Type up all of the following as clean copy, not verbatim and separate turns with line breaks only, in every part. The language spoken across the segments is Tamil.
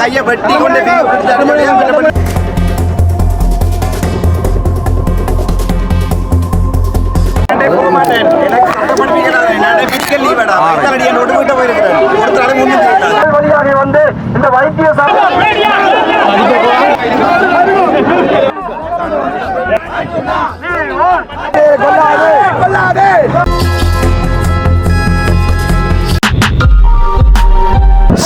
கையை வெட்டி கொண்டு போக மாட்டேன். எனக்கு சட்டப்படுத்திக்கிறாங்க. நான் மெடிக்கல் லீவடா. வைத்தாலடியை நோட்டு விட்டு போயிருக்கிறேன். ஒருத்தரால முன்னிட்டு வழியாக வந்து இந்த வைத்தியசாலை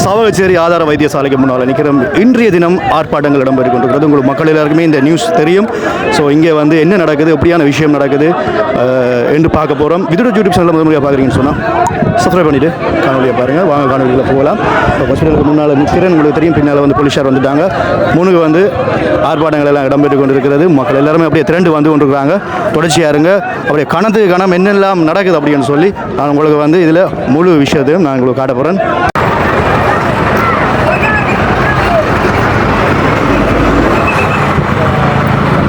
சாவகச்சேரி ஆதார வைத்தியசாலைக்கு முன்னால் நிற்கிறோம். இன்றைய தினம் ஆர்ப்பாட்டங்கள் இடம்பெற்றுக் கொண்டிருக்கிறது. உங்களுக்கு மக்கள் எல்லாருக்குமே இந்த நியூஸ் தெரியும். ஸோ இங்கே வந்து என்ன நடக்குது, எப்படியான விஷயம் நடக்குது என்று பார்க்க போகிறோம். விதுர யூடியூப் சேனலில் முதன்முறையாக பார்க்குறீங்கன்னு சொன்னால் சப்ஸ்கிரைப் பண்ணிவிட்டு காணொலியை பாருங்கள். வாங்க காணொலியில் போகலாம். இப்போ ஹாஸ்பிட்டலுக்கு முன்னால் நிற்கிறேன். உங்களுக்கு தெரியும், பின்னால் வந்து போலீஸார் வந்துட்டாங்க. முன்னுக்கு வந்து ஆர்ப்பாட்டங்கள் எல்லாம் இடம்பெற்றுக் கொண்டிருக்கிறது. மக்கள் எல்லாருமே அப்படியே திரண்டு வந்து கொண்டிருக்கிறாங்க. தொடர்ச்சியாக இருங்க. அப்படியே கணத்துக்கு கணம் என்னெல்லாம் நடக்குது அப்படின்னு சொல்லி நான் உங்களுக்கு வந்து இதில் முழு விஷயத்தையும் நான் உங்களுக்கு காட்ட போகிறேன்.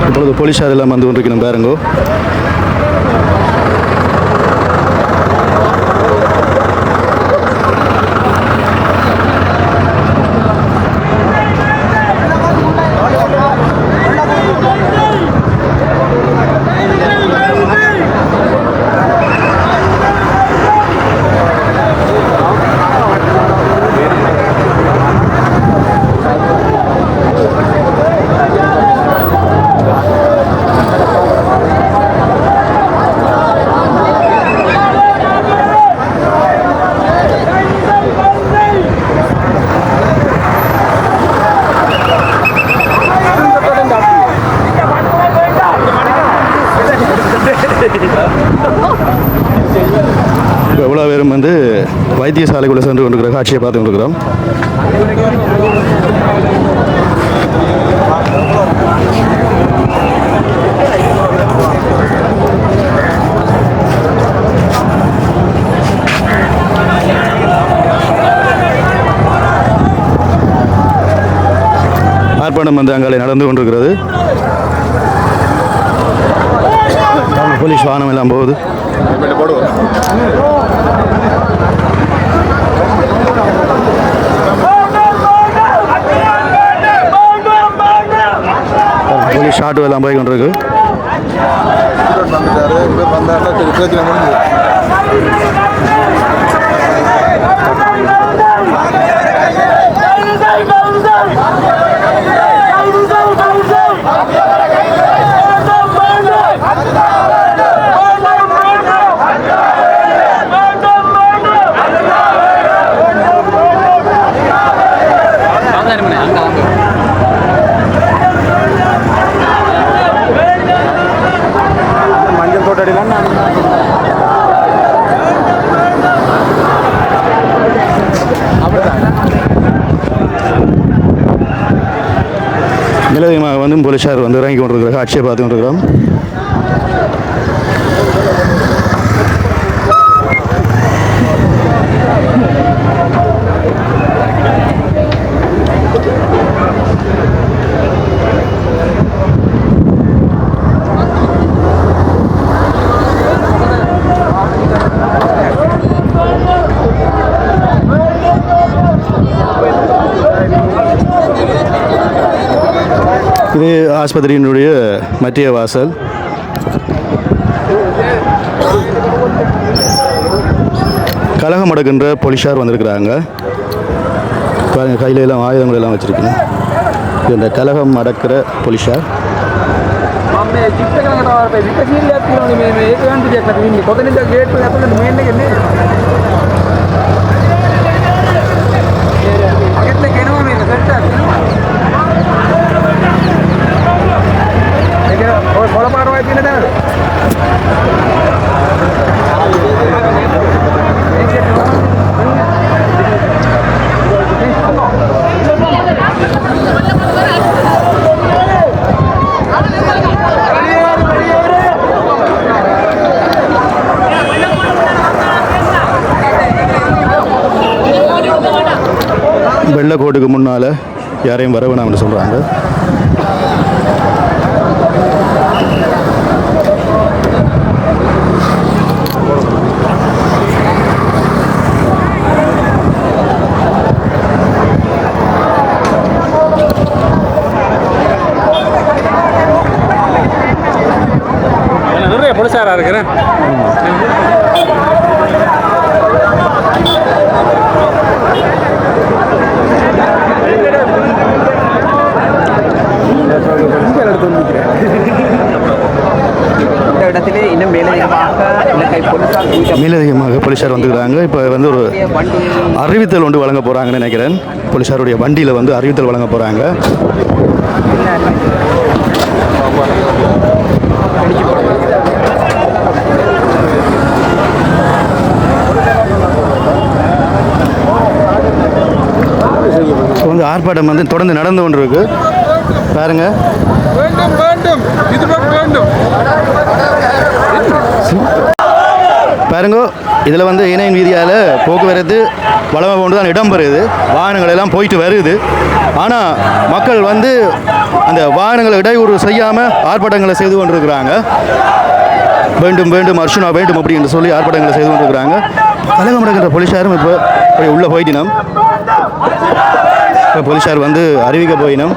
இப்பொழுது போலீஸார் எல்லாம் வந்து கொண்டிருக்கணும் பாருங்கோ. எவ்வளோ பேரும் வந்து வைத்தியசாலைக்குள்ளே சென்று கொண்டிருக்கிற காட்சியை பார்த்து கொண்டிருக்கிறோம். ஆர்ப்பாட்டம் வந்து அங்காலே நடந்து கொண்டிருக்கிறது. போலீஸ் வாகனம் எல்லாம் போகுது. போலீஸ் ஆட்டோ எல்லாம் போய் கொண்டிருக்கு. நிலவரமாக வந்து போலீஸார் வந்து இறங்கி கொண்டிருக்கிற காட்சியை பார்த்து கொண்டிருக்கிறோம். இது ஆஸ்பத்திரியினுடைய மத்திய வாசல். கலகம் அடக்குன்ற போலீஸார் வந்திருக்கிறாங்க. பாருங்கள், கையில எல்லாம் ஆயுதங்கள் எல்லாம் வச்சுருக்கணும். இந்த கலகம் அடக்கிற போலீஸார் வெள்ளக்கோட்டுக்கு முன்னால் யாரையும் வர வேணாம்னு சொல்கிறாங்க. போலீஸார் வந்துக்கிறாங்க. இப்போ வந்து ஒரு அறிவித்தல் ஒன்று வழங்க போகிறாங்கன்னு நினைக்கிறேன். போலீஸாருடைய வண்டியில் வந்து அறிவித்தல் வழங்க போகிறாங்க. ஸோ வந்து ஆர்ப்பாட்டம் வந்து தொடர்ந்து நடந்து கொண்டு இருக்கு பாருங்க.
வேண்டும் வேண்டும் இதுதான் வேண்டும்.
பாருங்க, இதில் வந்து இணையின் வீதியால் போக்குவரத்து வளமை கொண்டு தான் இடம் பெறுது, வாகனங்கள் எல்லாம் போயிட்டு வருது. ஆனால் மக்கள் வந்து அந்த வாகனங்களை இடையூறு செய்யாமல் ஆர்ப்பாட்டங்களை செய்து கொண்டிருக்கிறாங்க. வேண்டும் வேண்டும் அர்ச்சுனா வேண்டும் அப்படின்னு சொல்லி ஆர்ப்பாட்டங்களை செய்து கொண்டிருக்கிறாங்க. கலகம் நடக்கின்ற போலீஸாரும் இப்போ உள்ளே போயிட்டினோம். இப்போ போலீஸார் வந்து அறிவிக்க போயினோம்.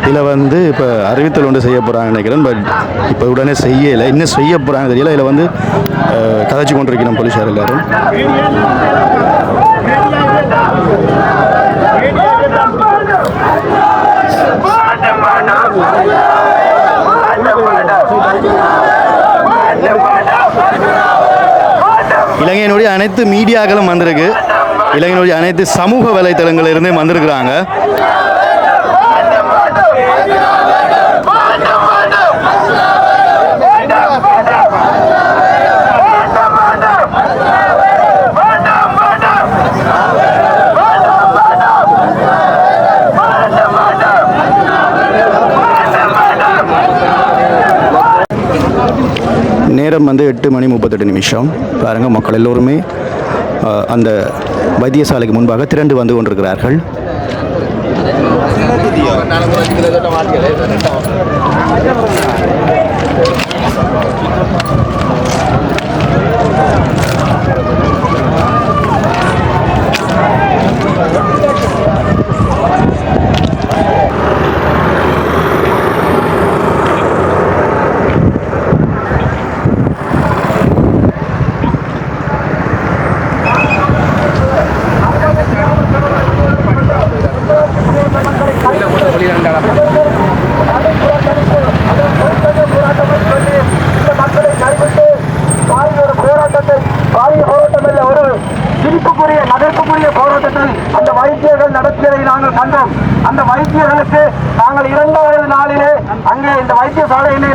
இதில் வந்து இப்போ அறிவித்தல் ஒன்று செய்ய போகிறாங்க நினைக்கிறேன். பட் இப்போ உடனே செய்யலை, இன்னும் செய்ய போகிறாங்க தெரியல. இதில் வந்து கதைச்சு கொண்டிருக்கிறோம் போலீஸார் எல்லாரும். இலங்கையினுடைய அனைத்து மீடியாக்களும் வந்திருக்கு. இலங்கையினுடைய அனைத்து சமூக வலைத்தளங்களிலிருந்தே வந்திருக்கிறாங்க. நேரம் வந்து 8:38. பாருங்கள், மக்கள் எல்லோருமே அந்த வைத்தியசாலைக்கு முன்பாக திரண்டு வந்து கொண்டிருக்கிறார்கள்.
அந்த வைத்தியர்கள் நடத்தியதை நாங்கள் கண்டோம். அந்த வைத்தியர்களுக்கு நாங்கள் 2வது நாளிலே அங்கே இந்த வைத்தியசாலையிலே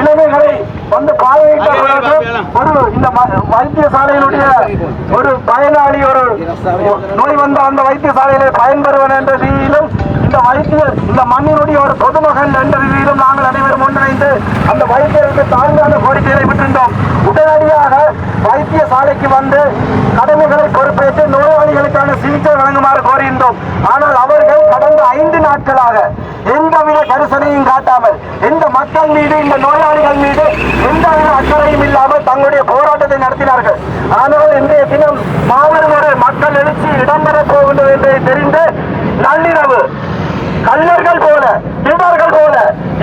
இளைஞர்களை வந்து பார்வையிட்ட ஒரு இந்த வைத்தியசாலையினுடைய ஒரு பயனாளி ஒரு நோய் வந்த அந்த வைத்தியசாலையிலே பயன்பெறுவன் என்ற ரீதியிலும் இந்த மண்ணினுடைய ஒரு பொதுமகன் என்ற ரீதியிலும் நாங்கள் அனைவரும் ஒன்றிணைந்து அந்த வைத்தியருக்கு தாழ்ந்தான கோரிக்கைகளை விட்டிருந்தோம். உடனடியாக வைத்தியசாலைக்கு வந்து கடமைகளை பொறுப்பேற்று நோயாளிகளுக்கான சிகிச்சை வழங்குமாறு கோரியிருந்தோம். ஆனால் அவர்கள் கடந்த 5 நாட்களாக எந்தவித கரிசனையும் காட்டாமல் இந்த மக்கள் மீது, இந்த நோயாளிகள் மீது எந்தவித அக்கறையும் இல்லாமல் தங்களுடைய போராட்டத்தை நடத்தினார்கள். ஆனால் இன்றைய தினம் மாபெரும் ஒரு மக்கள் எழுச்சி இடம்பெறப் போகின்றது என்பதை தெரிந்து நள்ளிரவு கல்லர்கள் போல, திருடர்கள் போல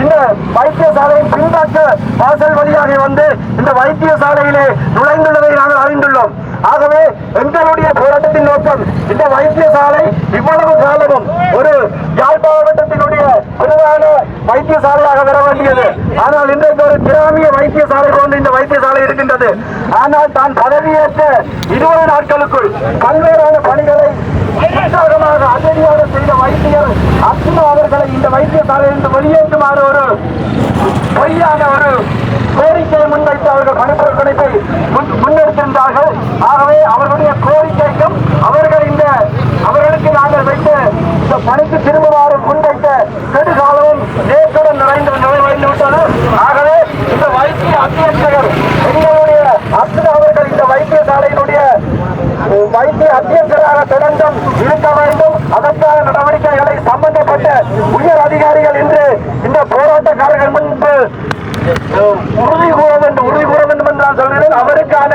இந்த வைத்தியசாலையின் பின்பக்க வாசல் வழியாக வந்து இந்த வைத்தியசாலையிலே நுழைந்துள்ளதை நாங்கள் அறிந்துள்ளோம். ஆகவே எங்களுடைய போராட்டத்தின் நோக்கம் இந்த வைத்தியசாலை இவ்வளவு காலமும் ஒரு யாழ் மாவட்டத்தினுடைய பிரதான வைத்தியசாலையாக வர வேண்டியது. ஆனால் இன்றைக்கு ஒரு கிராமிய வைத்தியசாலை போன்று இந்த வைத்தியசாலை இருக்கின்றது. ஆனால் தான் பதவியேற்ற 20 நாட்களுக்குள் பல்வேறான பணிகளை உற்சாகமாக அதிகமாக செய்த வைத்தியர் அர்ச்சுனா அவர்களை இந்த வைத்தியசாலையிலிருந்து வெளியேற்றுமாறு ஒரு பொய்யான ஒரு கோரிக்கையை முன்வைத்து அவர்கள் பணிப்புறக்கணிப்பை முன்னெடுத்திருந்தார்கள். ஆகவே அவர்களுடைய கோரிக்கைக்கும் அவர்களுக்கு நாங்கள் வைத்த இந்த பணிக்கு திரும்புமாறு முன்வைத்த கெடுகாலமும் நேற்றுடன் நிறைந்துவிட்டது. ஆகவே இந்த வைத்திய அத்தியட்சகர் எங்களுடைய அர்ச்சுனா அவர்கள் இந்த வைத்தியசாலையினுடைய வைத்திய அத்தியட்சராக தொடர்ந்தும் இருக்க வேண்டும். அதற்கான நடவடிக்கைகளை சம்பந்தப்பட்ட உயர் அதிகாரிகள் இன்று இந்த போராட்டக்காரர்கள் முன்பு உறுதி கூற வேண்டும் என்று நான் சொல்கிறேன். அவருக்கான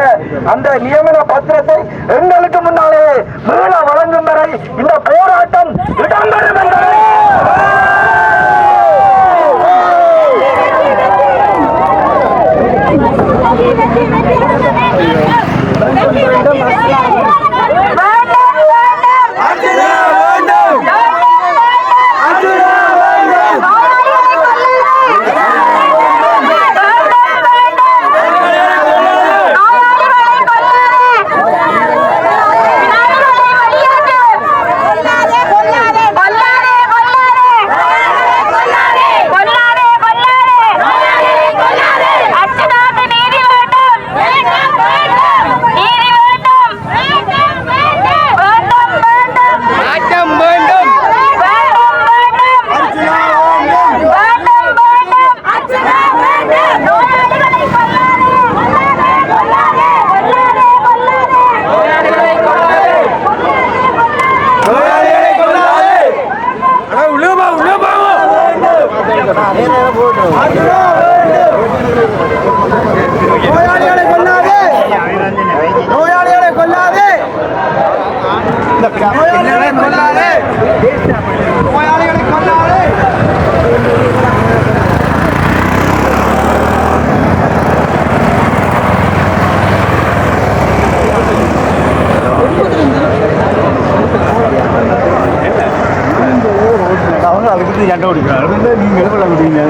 அந்த நியமன பத்திரத்தை எங்களுக்கு முன்னாலே மீள வழங்கும் வரை இந்த போராட்டம் இடம்பெறும் என்பதை நோயாளிகளை கொல்லாதே, நோயாளிகளை கொல்லாதே, நோயாளிகளை கொல்லாதே, நோயாளிகளை கொல்லாதே.
அவங்க அதுக்கு சண்டை ஓடிக்கிறாங்க. நீங்கள் எவ்வளோ விடுவீங்க?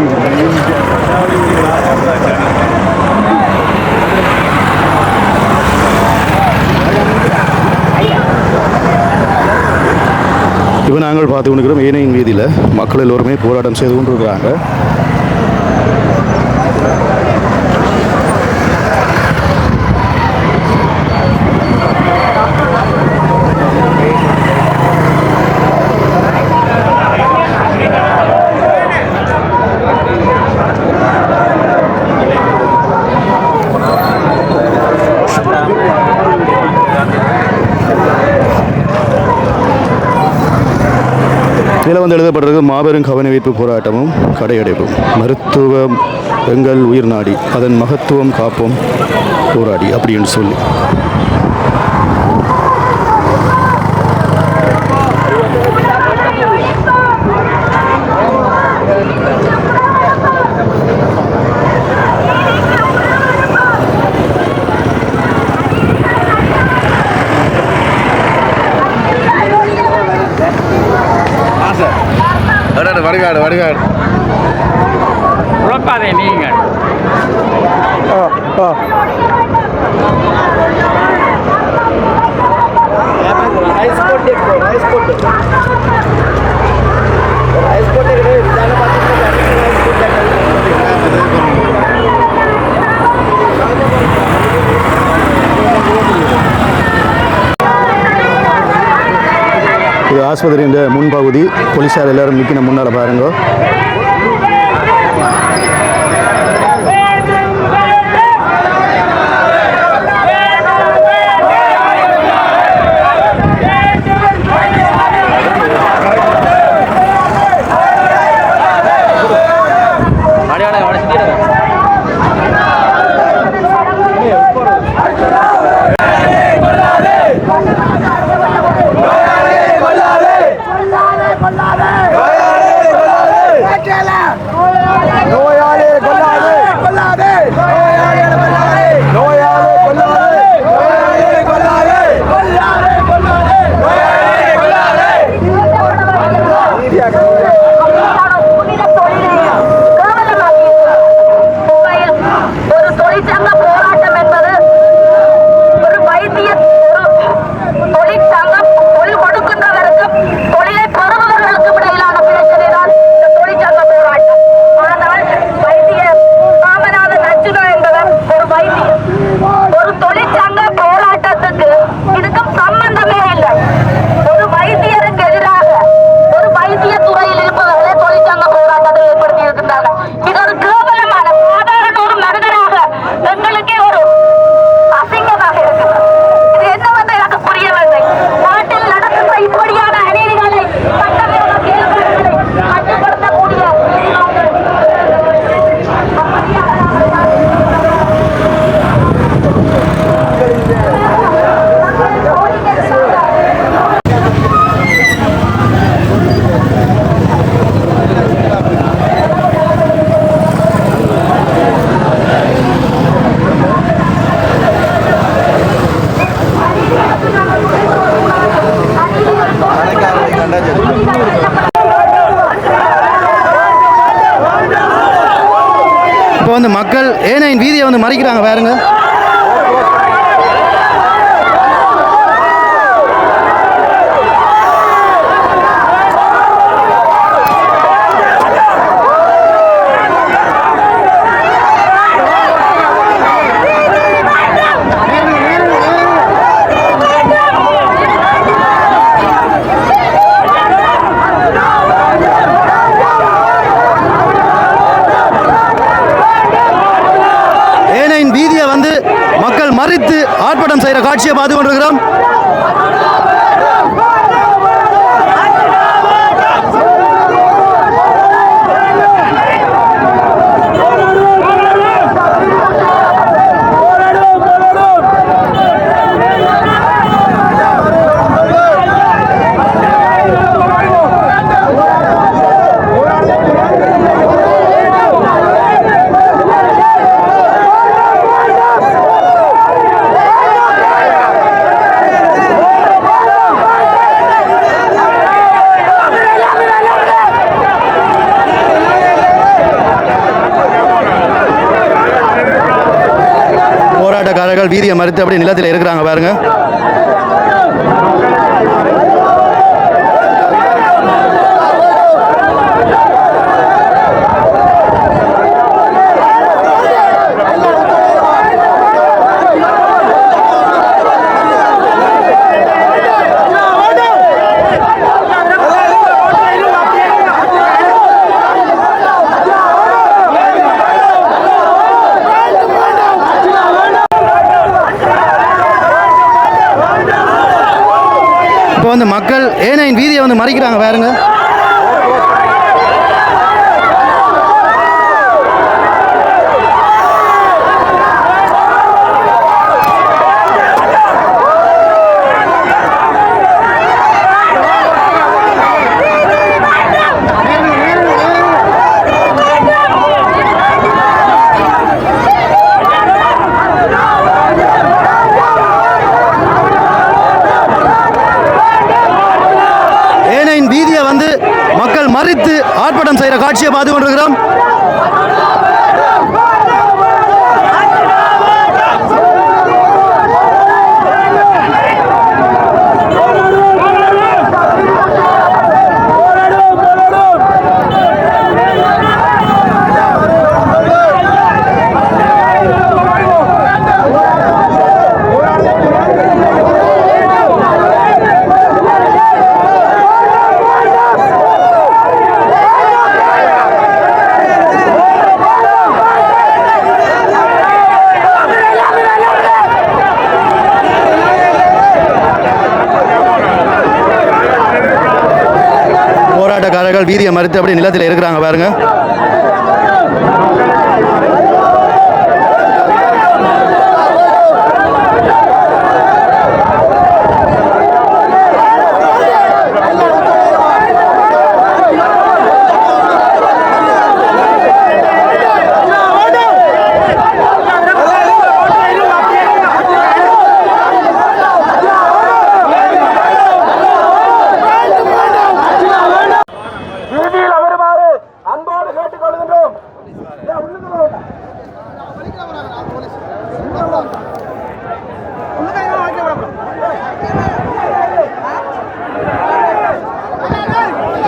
இப்போ நாங்கள் பார்த்து கொண்டிருக்கிறோம் ஏனையின் வீதியில் மக்கள் எல்லோருமே போராட்டம் செய்து கொண்டு இருக்கிறாங்க. இதில் வந்து எழுதப்பட்டிருக்கு மாபெரும் கவனவீர்ப்பு போராட்டமும் கடையடைப்பும் மருத்துவம் எங்கள் உயிர் நாடி அதன் மகத்துவம் காப்போம் போராடி அப்படின்னு சொல்லி. வடிகாடு
உழப்பாதே நீங்கள்
இது ஆஸ்பத்திரியின் முன்பகுதி. போலீஸார் எல்லாரும் நிற்கின முன்னால் பாருங்க. இப்போ வந்து மக்கள் ஏனையின் வீதியை வந்து மறிக்கிறாங்க பாருங்க. வீதியை வந்து மக்கள் மறித்து ஆர்ப்பாட்டம் செய்கிற காட்சியை பார்த்து கொண்டிருக்கிறோம். போராட்டக்காரர்கள் வீதியை மறித்து அப்படியே நிலத்தில் இருக்கிறாங்க பாருங்க. இப்போ வந்து மக்கள் ஏனையின் வீதியை வந்து மறிக்கிறாங்க பாருங்க. வீதியை வந்து மக்கள் மறித்து ஆர்ப்பாட்டம் செய்கிற காட்சியை பார்த்து கொண்டிருக்கிறோம். போராட்டக்காரர்கள் வீதியை மறித்து அப்படியே நிலத்தில் இருக்கிறாங்க பாருங்க.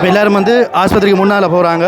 எல்லாரும் வந்து ஆஸ்பத்திரிக்கு முன்னால் போகிறாங்க.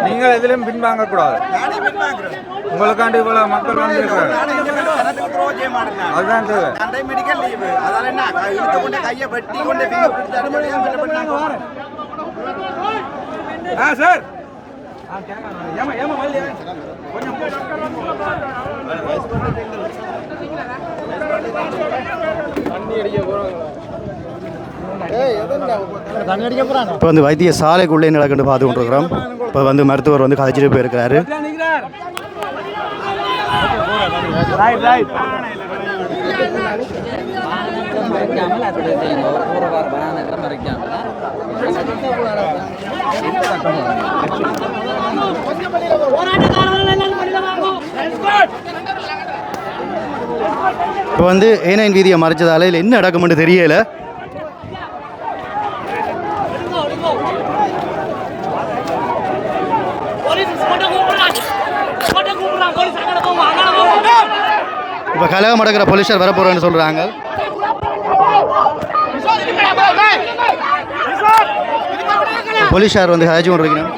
நீங்கள் எதிலும் பின்வாங்க கூடாது. உங்களுக்காண்டி இவ்வளவு மக்கள் வந்திருக்கிறாங்க. அதுதான் தேவை. சார் இப்போ வந்து வைத்திய சாலைக்குள்ளே நடக்குன்னு பார்த்து கொண்டிருக்கிறோம். இப்போ வந்து மருத்துவர் வந்து கதைச்சிட்டு போயிருக்கிறாரு. இப்போ வந்து A9 வீதியை மறைச்சதால இல்லை என்ன நடக்கும்னு தெரியல. இப்போ கலகம் அடக்கிற போலீஸார் வரப்போகிறேன்னு சொல்கிறாங்க. போலீஸார் வந்து ஹாஜி கொண்டிருக்கிறேன்.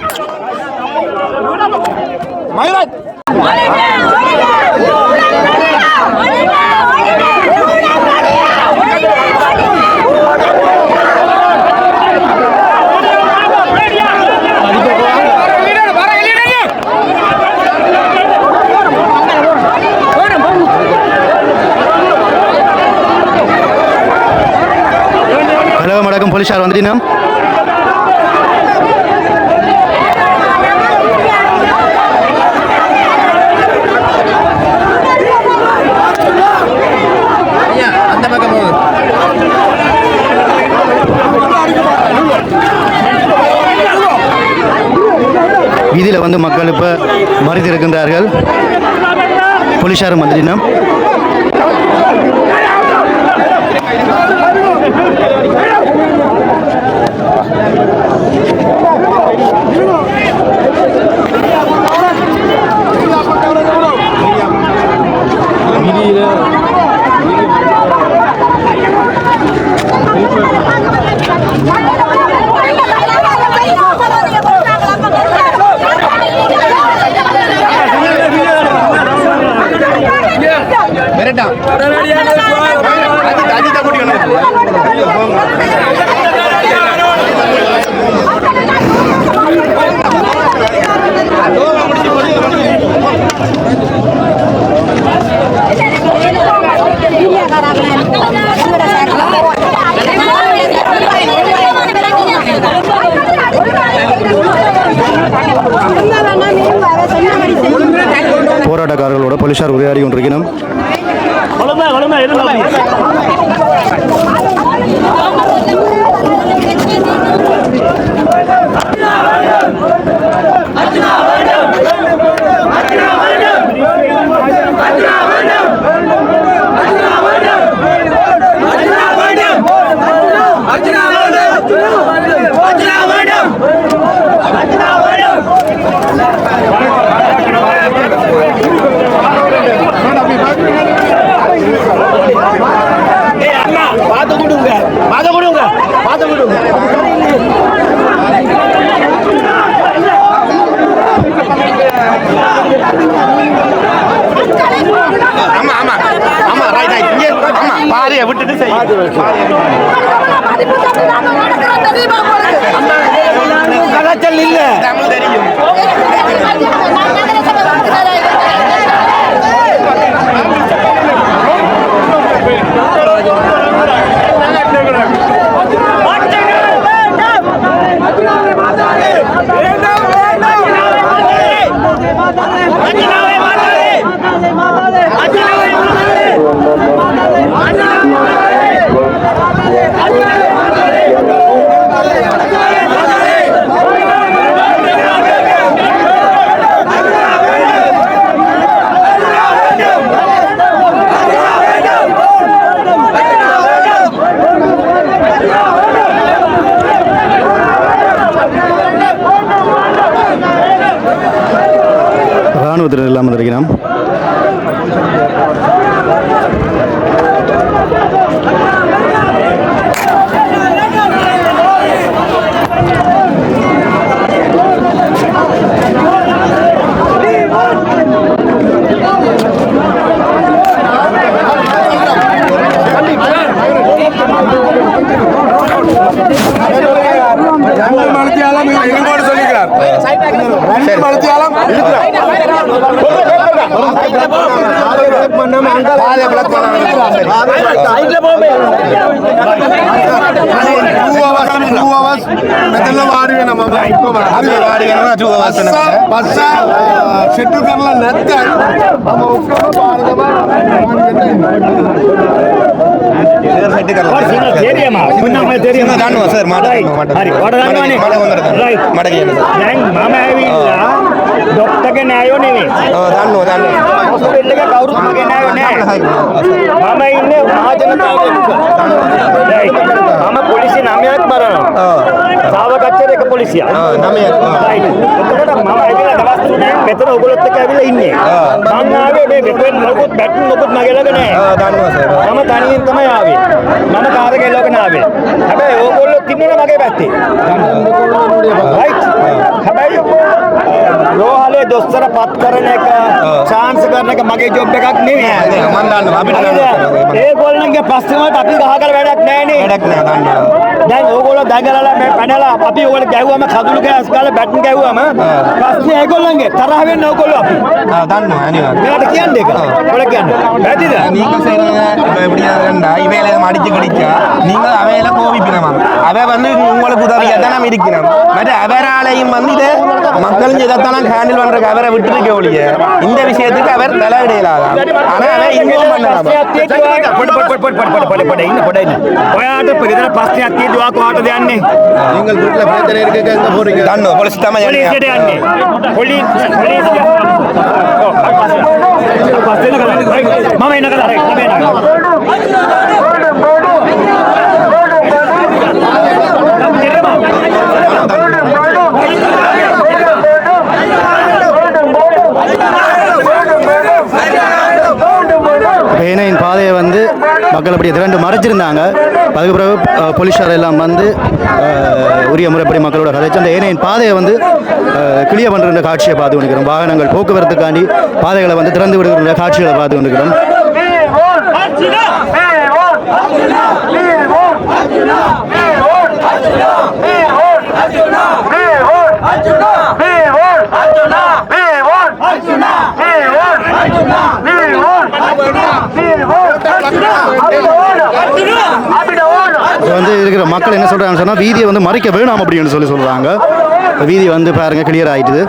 கலகம் அடக்கும் போலீஸார் வந்துட்டீங்கன்னா வீதியில் வந்து மக்கள் இப்போ மறைந்திருக்கின்றார்கள். போலீஸாரும் வந்துட்டீங்கன்னா போராட்டக்காரர்களோட போலீஸார் உரையாடி கொண்டிருக்கணும். இராணுவத்தினர் இல்லாமல் இருக்கிறோம்.
ડોક્ટરගේ න්යායෝ නෙවෙයි.
දන්නවා.
හොස්පිටල් එක කවුරුත් මගේ න්යායෝ නෑ. මම ඉන්නේ මහ ජනතාව එක්ක. මම පොලිසිය 9ක් බලනවා. සාවකච්ඡේද එක පොලිසියක්.
9ක්.
රයිට්. එතකොට මම ඇවිල්ලා දවස් 3ක් මෙතන ඔයගොල්ලොත් එක්ක ඇවිල්ලා ඉන්නේ. මං ආවේ මේ මෙතෙන් මොකුත් බැට් මොකුත් මගේ ළඟ නෑ.
දන්නවා සර්.
මම තනියෙන් තමයි ආවේ. මම කාර් එක එල්ලගෙන ආවේ. හැබැයි ඕගොල්ලෝ ඉන්නවනේ මගේ පැත්තේ. රයිට්. හැබැයි රෝහලේ දොස්තර පත් කරන එක chance කරන එක මගේ ජොබ් එකක් නෙවෙයි.
මම දන්නවා අපිට
ඒගොල්ලන්ගේ ප්‍රශ්න වලට අපි ගහකර වැඩක් නෑනේ.
වැඩක් නෑ දන්නවා.
දැන් ඕගොල්ලෝ දඟලලා මේ පැනලා අපි ඕගොල්ලෝ ගැහුවම කඳුළු ගෑස් ගාලා බැටන් ගැහුවම ප්‍රශ්නේ ඒගොල්ලන්ගේ තරහ වෙන්නේ ඕගොල්ලෝ අපි.
දන්නවා අනිවාර්යයෙන්.
මෙයාට කියන්නේ ඒක. ඔයාලා කියන්නේ. වැරදිද?
நீங்க செய்யறது எப்படியா இருந்தா இவையில மடிச்சு கடிச்சா நீங்க அவையில கோவிப்பினமா அவ வந்து உங்களுக்கு உதவியா தான் நம்ம இருக்கிறோம் மற்ற அவராலையும் வந்து இதை மக்களும் இதைத்தான் ஹேண்டில் பண்றதுக்கு அவரை விட்டுருக்க ஒழிய இந்த விஷயத்துக்கு அவர் தலையிடையிலாத ஆனா அவன் இன்வால்வ் பண்ணலாம்
ඔයාට පිළිදෙන ප්‍රශ්නයක් තියෙනවා කොහාටද යන්නේ?
நீங்கள் வீட்டுல பிரச்சனை இருக்கு எங்க போறீங்க தண்ணோ போலீஸ் தான்
පොලිසියට යන්නේ. පොලිසිය මම එන්න කතා කරේ. මම එන්න.
ஏனையின் பாதையை வந்து மக்கள் அப்படி திரண்டு மறைச்சிருந்தாங்க. அதுக்கு பிறகு போலீஸார் எல்லாம் வந்து உரிய முறைப்படி மக்களோட கதைச்சு அந்த ஏனையின் பாதையை வந்து கிளியர் பண்ணுற காட்சியை பார்த்து கொண்டிருக்கிறோம். வாகனங்கள் போக்குவரத்துக்காண்டி பாதைகளை வந்து திறந்து விடுகிற காட்சிகளை பார்த்து கொண்டிருக்கிறோம். வந்து இருக்கிற மக்கள் என்ன சொல்கிறாங்கன்னு சொன்னால் வீதியை வந்து மறைக்க வேணாம் அப்படின்னு சொல்கிறாங்க. வீதி வந்து பாருங்கள் கிளியர் ஆகிட்டுது.